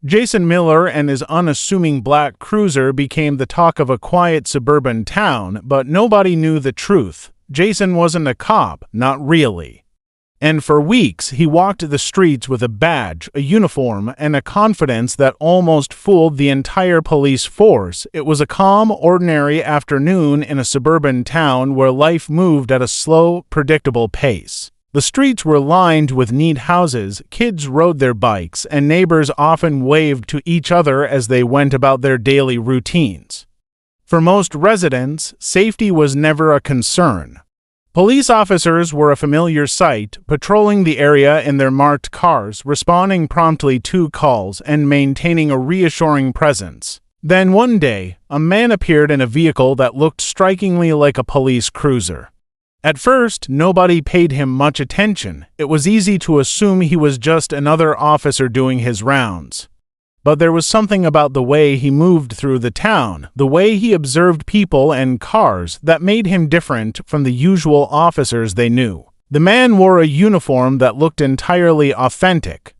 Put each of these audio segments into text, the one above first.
Jason Miller and his unassuming black cruiser became the talk of a quiet suburban town, but nobody knew the truth. Jason wasn't a cop, not really. And for weeks, he walked the streets with a badge, a uniform, and a confidence that almost fooled the entire police force. It was a calm, ordinary afternoon in a suburban town where life moved at a slow, predictable pace. The streets were lined with neat houses, kids rode their bikes, and neighbors often waved to each other as they went about their daily routines. For most residents, safety was never a concern. Police officers were a familiar sight, patrolling the area in their marked cars, responding promptly to calls, and maintaining a reassuring presence. Then one day, a man appeared in a vehicle that looked strikingly like a police cruiser. At first, nobody paid him much attention. It was easy to assume he was just another officer doing his rounds. But there was something about the way he moved through the town, the way he observed people and cars, that made him different from the usual officers they knew. The man wore a uniform that looked entirely authentic.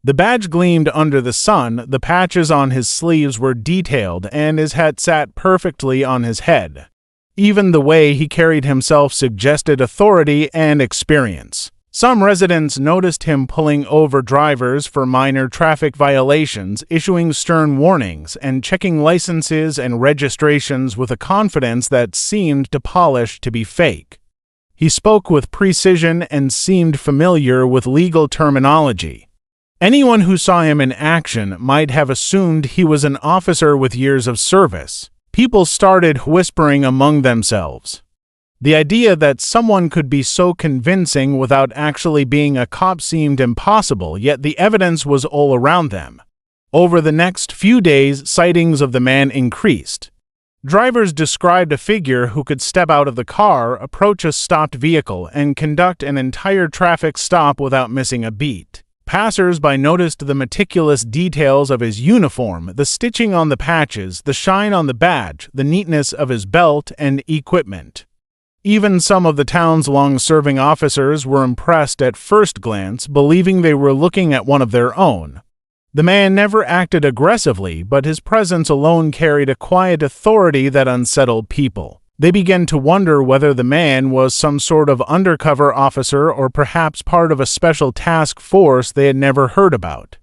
The badge gleamed under the sun, the patches on his sleeves were detailed, and his hat sat perfectly on his head. Even the way he carried himself suggested authority and experience. Some residents noticed him pulling over drivers for minor traffic violations, issuing stern warnings, and checking licenses and registrations with a confidence that seemed too polished to be fake. He spoke with precision and seemed familiar with legal terminology. Anyone who saw him in action might have assumed he was an officer with years of service. People started whispering among themselves. The idea that someone could be so convincing without actually being a cop seemed impossible, yet the evidence was all around them. Over the next few days, sightings of the man increased. Drivers described a figure who could step out of the car, approach a stopped vehicle, and conduct an entire traffic stop without missing a beat. Passers-by noticed the meticulous details of his uniform, the stitching on the patches, the shine on the badge, the neatness of his belt and equipment. Even some of the town's long-serving officers were impressed at first glance, believing they were looking at one of their own. The man never acted aggressively, but his presence alone carried a quiet authority that unsettled people. They began to wonder whether the man was some sort of undercover officer or perhaps part of a special task force they had never heard about.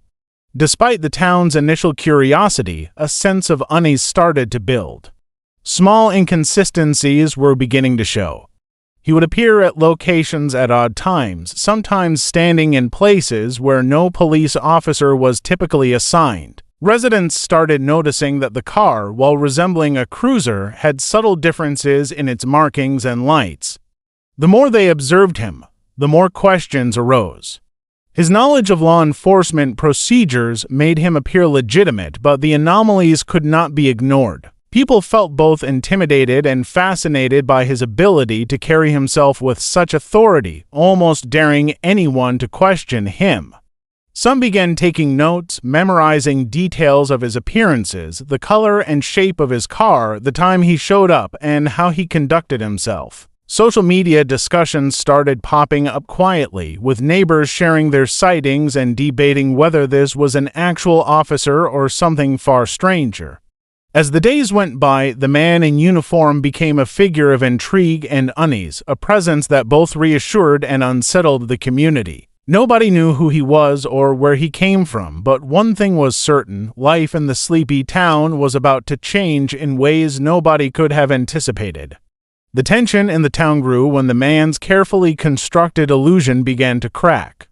Despite the town's initial curiosity, a sense of unease started to build. Small inconsistencies were beginning to show. He would appear at locations at odd times, sometimes standing in places where no police officer was typically assigned. Residents started noticing that the car, while resembling a cruiser, had subtle differences in its markings and lights. The more they observed him, the more questions arose. His knowledge of law enforcement procedures made him appear legitimate, but the anomalies could not be ignored. People felt both intimidated and fascinated by his ability to carry himself with such authority, almost daring anyone to question him. Some began taking notes, memorizing details of his appearances, the color and shape of his car, the time he showed up, and how he conducted himself. Social media discussions started popping up quietly, with neighbors sharing their sightings and debating whether this was an actual officer or something far stranger. As the days went by, the man in uniform became a figure of intrigue and unease, a presence that both reassured and unsettled the community. Nobody knew who he was or where he came from, but one thing was certain: life in the sleepy town was about to change in ways nobody could have anticipated. The tension in the town grew when the man's carefully constructed illusion began to crack.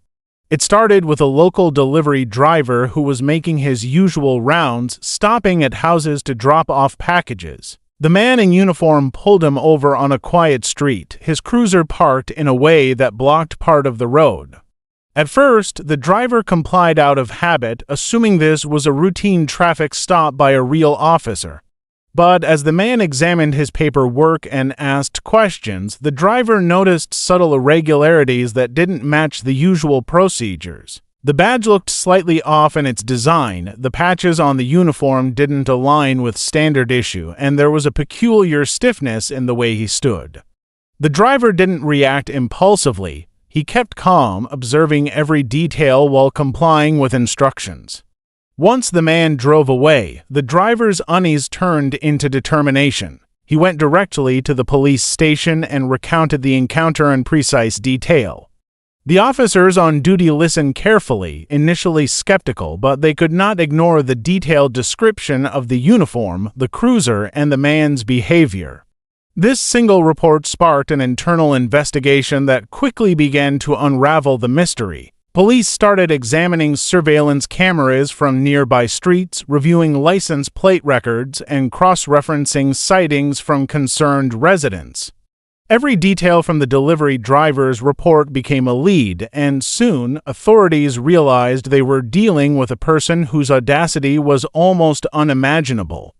It started with a local delivery driver who was making his usual rounds, stopping at houses to drop off packages. The man in uniform pulled him over on a quiet street, his cruiser parked in a way that blocked part of the road. At first, the driver complied out of habit, assuming this was a routine traffic stop by a real officer. But as the man examined his paperwork and asked questions, the driver noticed subtle irregularities that didn't match the usual procedures. The badge looked slightly off in its design, the patches on the uniform didn't align with standard issue, and there was a peculiar stiffness in the way he stood. The driver didn't react impulsively. He kept calm, observing every detail while complying with instructions. Once the man drove away, the driver's unease turned into determination. He went directly to the police station and recounted the encounter in precise detail. The officers on duty listened carefully, initially skeptical, but they could not ignore the detailed description of the uniform, the cruiser, and the man's behavior. This single report sparked an internal investigation that quickly began to unravel the mystery. Police started examining surveillance cameras from nearby streets, reviewing license plate records, and cross-referencing sightings from concerned residents. Every detail from the delivery driver's report became a lead, and soon authorities realized they were dealing with a person whose audacity was almost unimaginable.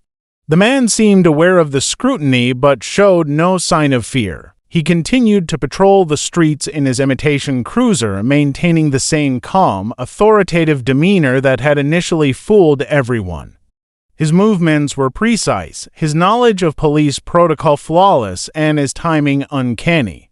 The man seemed aware of the scrutiny but showed no sign of fear. He continued to patrol the streets in his imitation cruiser, maintaining the same calm, authoritative demeanor that had initially fooled everyone. His movements were precise, his knowledge of police protocol flawless, and his timing uncanny.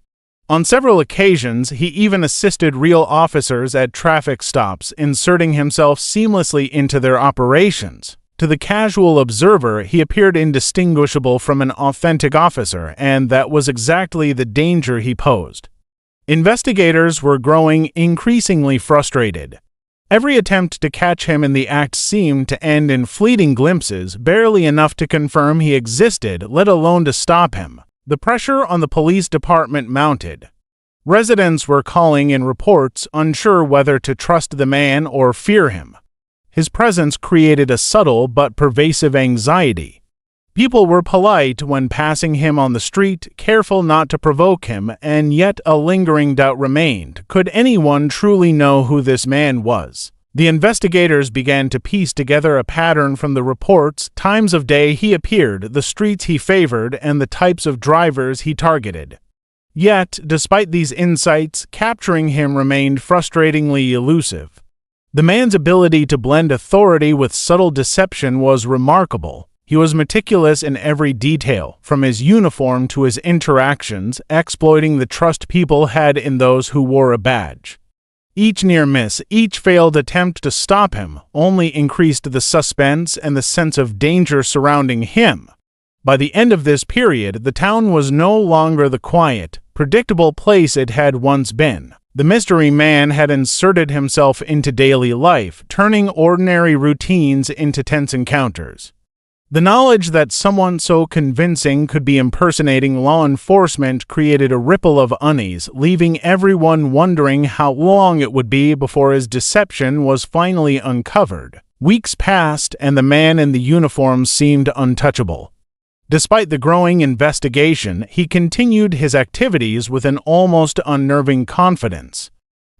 On several occasions, he even assisted real officers at traffic stops, inserting himself seamlessly into their operations. To the casual observer, he appeared indistinguishable from an authentic officer, and that was exactly the danger he posed. Investigators were growing increasingly frustrated. Every attempt to catch him in the act seemed to end in fleeting glimpses, barely enough to confirm he existed, let alone to stop him. The pressure on the police department mounted. Residents were calling in reports, unsure whether to trust the man or fear him. His presence created a subtle but pervasive anxiety. People were polite when passing him on the street, careful not to provoke him, and yet a lingering doubt remained. Could anyone truly know who this man was? The investigators began to piece together a pattern from the reports, times of day he appeared, the streets he favored, and the types of drivers he targeted. Yet, despite these insights, capturing him remained frustratingly elusive. The man's ability to blend authority with subtle deception was remarkable. He was meticulous in every detail, from his uniform to his interactions, exploiting the trust people had in those who wore a badge. Each near miss, each failed attempt to stop him, only increased the suspense and the sense of danger surrounding him. By the end of this period, the town was no longer the quiet, predictable place it had once been. The mystery man had inserted himself into daily life, turning ordinary routines into tense encounters. The knowledge that someone so convincing could be impersonating law enforcement created a ripple of unease, leaving everyone wondering how long it would be before his deception was finally uncovered. Weeks passed, and the man in the uniform seemed untouchable. Despite the growing investigation, he continued his activities with an almost unnerving confidence.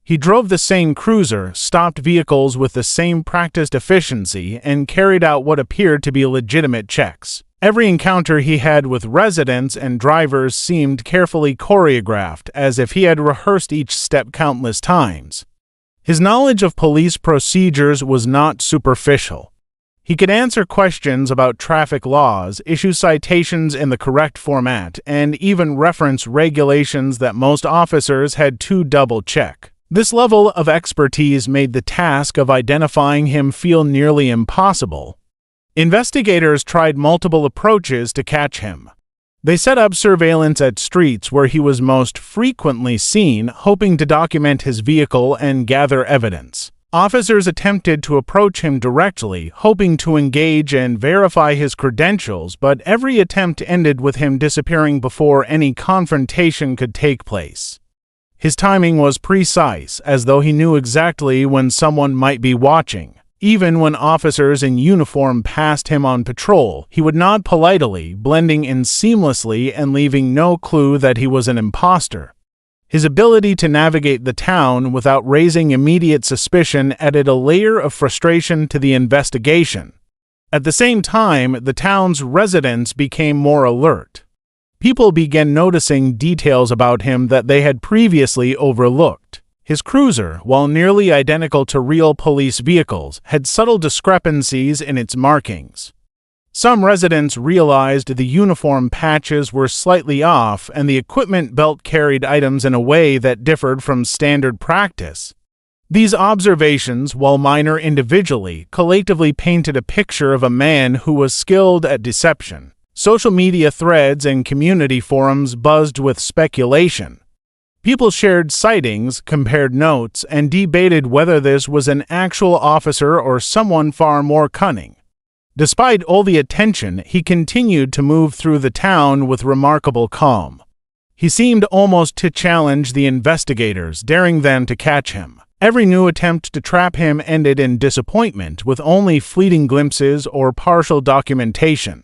He drove the same cruiser, stopped vehicles with the same practiced efficiency, and carried out what appeared to be legitimate checks. Every encounter he had with residents and drivers seemed carefully choreographed, as if he had rehearsed each step countless times. His knowledge of police procedures was not superficial. He could answer questions about traffic laws, issue citations in the correct format, and even reference regulations that most officers had to double-check. This level of expertise made the task of identifying him feel nearly impossible. Investigators tried multiple approaches to catch him. They set up surveillance at streets where he was most frequently seen, hoping to document his vehicle and gather evidence. Officers attempted to approach him directly, hoping to engage and verify his credentials, but every attempt ended with him disappearing before any confrontation could take place. His timing was precise, as though he knew exactly when someone might be watching. Even when officers in uniform passed him on patrol, he would nod politely, blending in seamlessly and leaving no clue that he was an impostor. His ability to navigate the town without raising immediate suspicion added a layer of frustration to the investigation. At the same time, the town's residents became more alert. People began noticing details about him that they had previously overlooked. His cruiser, while nearly identical to real police vehicles, had subtle discrepancies in its markings. Some residents realized the uniform patches were slightly off and the equipment belt carried items in a way that differed from standard practice. These observations, while minor individually, collectively painted a picture of a man who was skilled at deception. Social media threads and community forums buzzed with speculation. People shared sightings, compared notes, and debated whether this was an actual officer or someone far more cunning. Despite all the attention, he continued to move through the town with remarkable calm. He seemed almost to challenge the investigators, daring them to catch him. Every new attempt to trap him ended in disappointment, with only fleeting glimpses or partial documentation.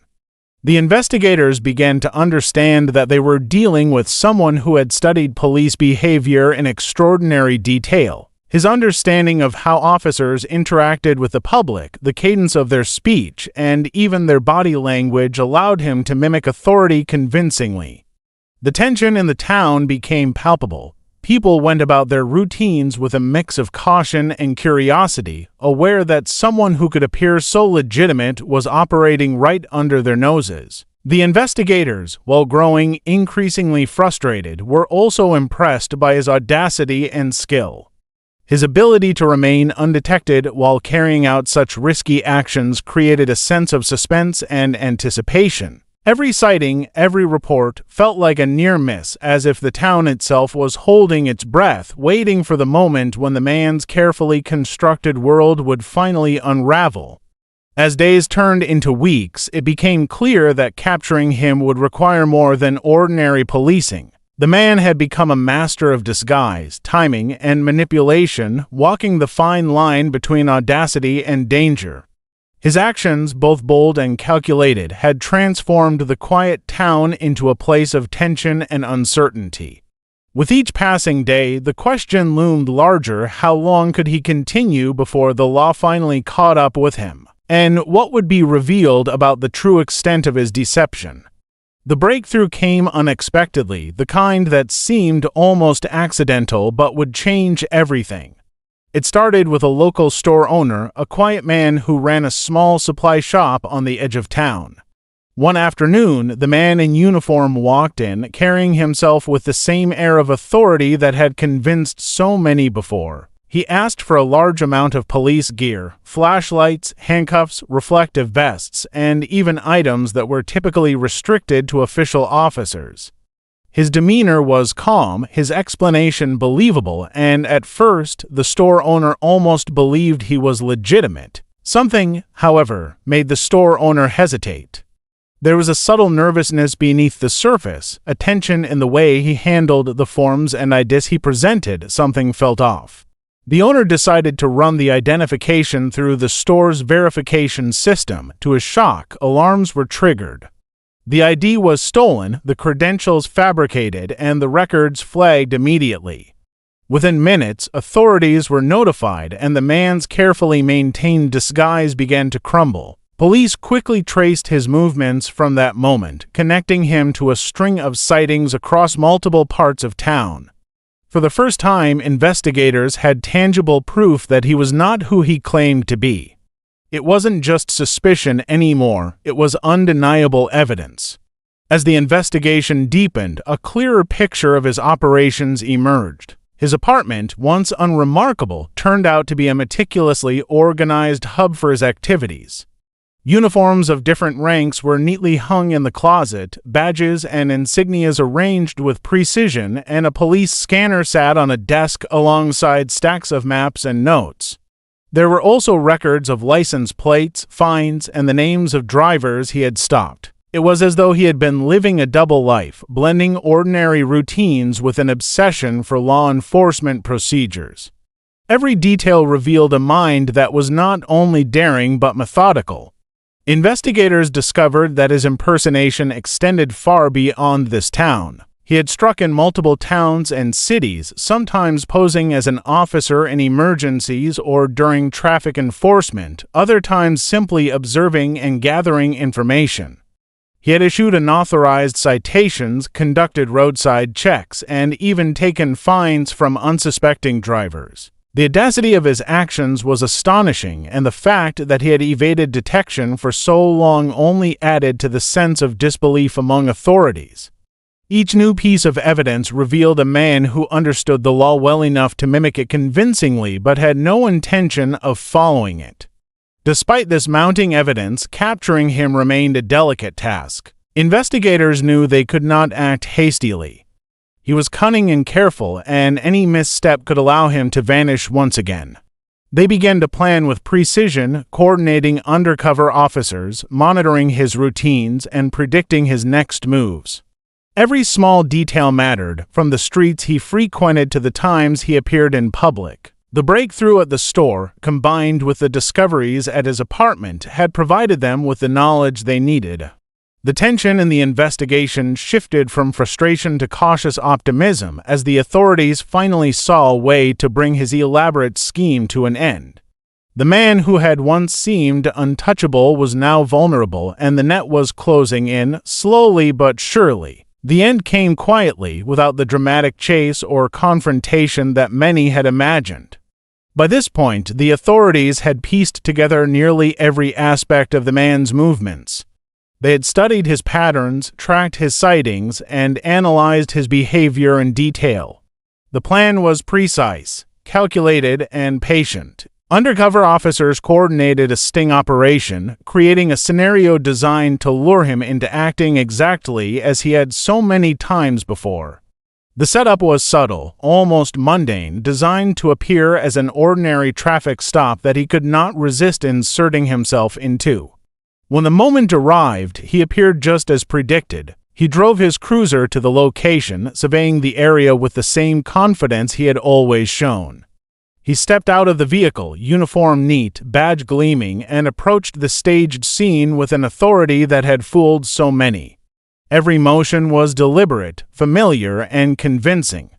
The investigators began to understand that they were dealing with someone who had studied police behavior in extraordinary detail. His understanding of how officers interacted with the public, the cadence of their speech, and even their body language allowed him to mimic authority convincingly. The tension in the town became palpable. People went about their routines with a mix of caution and curiosity, aware that someone who could appear so legitimate was operating right under their noses. The investigators, while growing increasingly frustrated, were also impressed by his audacity and skill. His ability to remain undetected while carrying out such risky actions created a sense of suspense and anticipation. Every sighting, every report, felt like a near miss, as if the town itself was holding its breath, waiting for the moment when the man's carefully constructed world would finally unravel. As days turned into weeks, it became clear that capturing him would require more than ordinary policing. The man had become a master of disguise, timing, and manipulation, walking the fine line between audacity and danger. His actions, both bold and calculated, had transformed the quiet town into a place of tension and uncertainty. With each passing day, the question loomed larger: how long could he continue before the law finally caught up with him? And what would be revealed about the true extent of his deception? The breakthrough came unexpectedly, the kind that seemed almost accidental but would change everything. It started with a local store owner, a quiet man who ran a small supply shop on the edge of town. One afternoon, the man in uniform walked in, carrying himself with the same air of authority that had convinced so many before. He asked for a large amount of police gear: flashlights, handcuffs, reflective vests, and even items that were typically restricted to official officers. His demeanor was calm, his explanation believable, and at first, the store owner almost believed he was legitimate. Something, however, made the store owner hesitate. There was a subtle nervousness beneath the surface, a tension in the way he handled the forms and IDs he presented. Something felt off. The owner decided to run the identification through the store's verification system. To his shock, alarms were triggered. The ID was stolen, the credentials fabricated, and the records flagged immediately. Within minutes, authorities were notified, and the man's carefully maintained disguise began to crumble. Police quickly traced his movements from that moment, connecting him to a string of sightings across multiple parts of town. For the first time, investigators had tangible proof that he was not who he claimed to be. It wasn't just suspicion anymore, it was undeniable evidence. As the investigation deepened, a clearer picture of his operations emerged. His apartment, once unremarkable, turned out to be a meticulously organized hub for his activities. Uniforms of different ranks were neatly hung in the closet, badges and insignias arranged with precision, and a police scanner sat on a desk alongside stacks of maps and notes. There were also records of license plates, fines, and the names of drivers he had stopped. It was as though he had been living a double life, blending ordinary routines with an obsession for law enforcement procedures. Every detail revealed a mind that was not only daring but methodical. Investigators discovered that his impersonation extended far beyond this town. He had struck in multiple towns and cities, sometimes posing as an officer in emergencies or during traffic enforcement, other times simply observing and gathering information. He had issued unauthorized citations, conducted roadside checks, and even taken fines from unsuspecting drivers. The audacity of his actions was astonishing, and the fact that he had evaded detection for so long only added to the sense of disbelief among authorities. Each new piece of evidence revealed a man who understood the law well enough to mimic it convincingly but had no intention of following it. Despite this mounting evidence, capturing him remained a delicate task. Investigators knew they could not act hastily. He was cunning and careful, and any misstep could allow him to vanish once again. They began to plan with precision, coordinating undercover officers, monitoring his routines, and predicting his next moves. Every small detail mattered, from the streets he frequented to the times he appeared in public. The breakthrough at the store, combined with the discoveries at his apartment, had provided them with the knowledge they needed. The tension in the investigation shifted from frustration to cautious optimism as the authorities finally saw a way to bring his elaborate scheme to an end. The man who had once seemed untouchable was now vulnerable, and the net was closing in, slowly but surely. The end came quietly, without the dramatic chase or confrontation that many had imagined. By this point, the authorities had pieced together nearly every aspect of the man's movements. They had studied his patterns, tracked his sightings, and analyzed his behavior in detail. The plan was precise, calculated, and patient. Undercover officers coordinated a sting operation, creating a scenario designed to lure him into acting exactly as he had so many times before. The setup was subtle, almost mundane, designed to appear as an ordinary traffic stop that he could not resist inserting himself into. When the moment arrived, he appeared just as predicted. He drove his cruiser to the location, surveying the area with the same confidence he had always shown. He stepped out of the vehicle, uniform neat, badge gleaming, and approached the staged scene with an authority that had fooled so many. Every motion was deliberate, familiar, and convincing.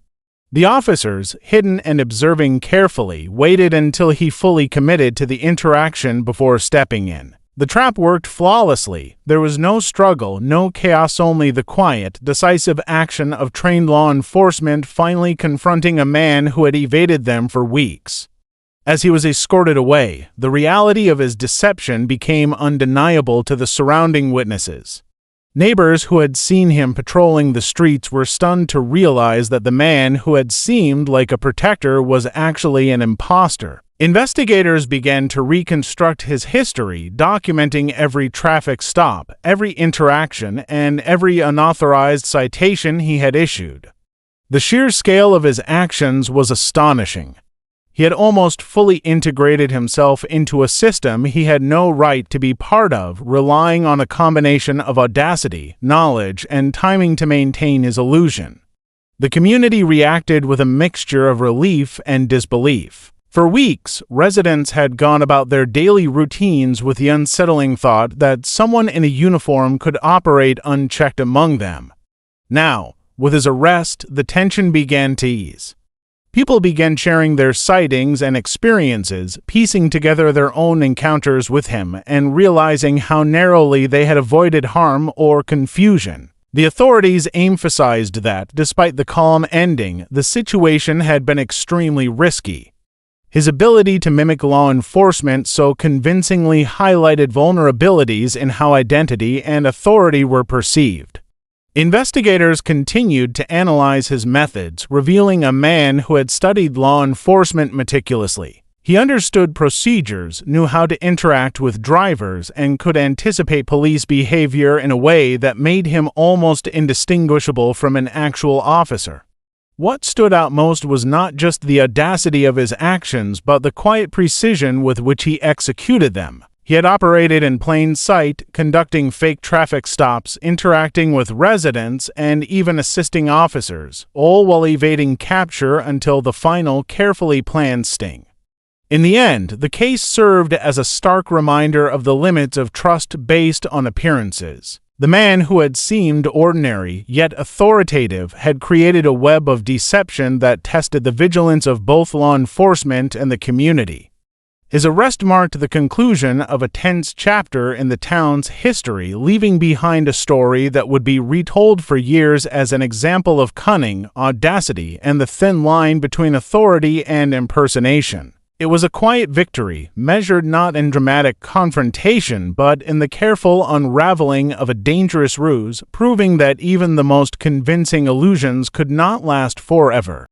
The officers, hidden and observing carefully, waited until he fully committed to the interaction before stepping in. The trap worked flawlessly. There was no struggle, no chaos, only the quiet, decisive action of trained law enforcement finally confronting a man who had evaded them for weeks. As he was escorted away, the reality of his deception became undeniable to the surrounding witnesses. Neighbors who had seen him patrolling the streets were stunned to realize that the man who had seemed like a protector was actually an impostor. Investigators began to reconstruct his history, documenting every traffic stop, every interaction, and every unauthorized citation he had issued. The sheer scale of his actions was astonishing. He had almost fully integrated himself into a system he had no right to be part of, relying on a combination of audacity, knowledge, and timing to maintain his illusion. The community reacted with a mixture of relief and disbelief. For weeks, residents had gone about their daily routines with the unsettling thought that someone in a uniform could operate unchecked among them. Now, with his arrest, the tension began to ease. People began sharing their sightings and experiences, piecing together their own encounters with him and realizing how narrowly they had avoided harm or confusion. The authorities emphasized that, despite the calm ending, the situation had been extremely risky. His ability to mimic law enforcement so convincingly highlighted vulnerabilities in how identity and authority were perceived. Investigators continued to analyze his methods, revealing a man who had studied law enforcement meticulously. He understood procedures, knew how to interact with drivers, and could anticipate police behavior in a way that made him almost indistinguishable from an actual officer. What stood out most was not just the audacity of his actions, but the quiet precision with which he executed them. He had operated in plain sight, conducting fake traffic stops, interacting with residents, and even assisting officers, all while evading capture until the final, carefully planned sting. In the end, the case served as a stark reminder of the limits of trust based on appearances. The man who had seemed ordinary, yet authoritative, had created a web of deception that tested the vigilance of both law enforcement and the community. His arrest marked the conclusion of a tense chapter in the town's history, leaving behind a story that would be retold for years as an example of cunning, audacity, and the thin line between authority and impersonation. It was a quiet victory, measured not in dramatic confrontation, but in the careful unraveling of a dangerous ruse, proving that even the most convincing illusions could not last forever.